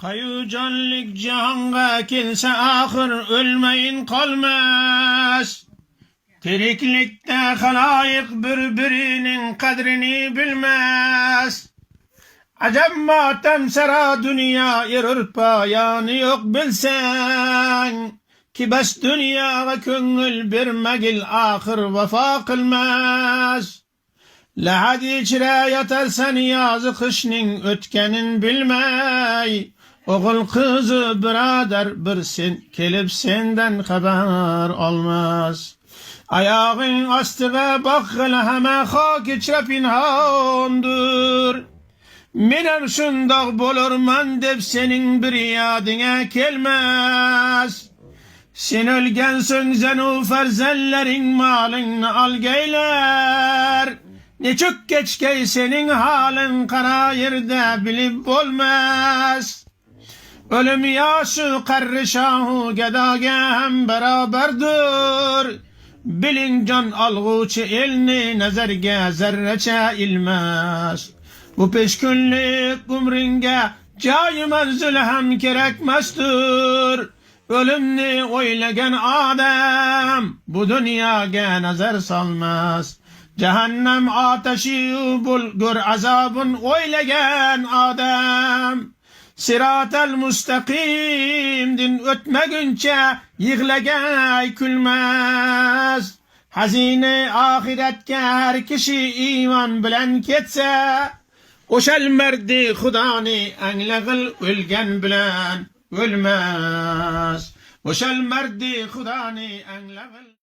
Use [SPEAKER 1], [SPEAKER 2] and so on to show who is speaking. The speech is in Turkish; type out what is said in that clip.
[SPEAKER 1] Kayucanlık cihanga kilse ahir ölmeyin kalmaz. Tiriklikte halayık birbirinin kadrini bilmez. Acem matem sera dünya erir payanı yok bilsen. Ki bes dünyaya köngül birmegil ahir vefa kılmaz. Lahadi içre yatarsan yazı kışnin ötkenin bilmey. Oğul kızı birader birsin kelip senden haber olmaz. Ayağın astığa bak hele heme hak içre pinhandır. Minem şundak bolurman dep senin bir yadine kelmez. Sen ölgensin zenu ferzellerin malını al geyler. Neçük geçkey senin halin kara yerde bilip olmaz. Ölüm yaşı karrişahı gedaga hem beraberdir. Bilin can alğuçı elini nezerge zerreçe ilmez. Bu peşkünlük umringe cayı menzil hem gerekmezdir. Ölümni oylagan adam bu dünyaya nazar salmaz. Cehennem ateşi bulgur azabın oylagan adam. Sırat-ı müstakimdin ötmegince yığlagay külmez. Hazine ahiretke her kişi iman bilen ketse. Oşal merdi Xudani anlagıl ölgen bilen ölmez. Oşal merdi Xudani anlagıl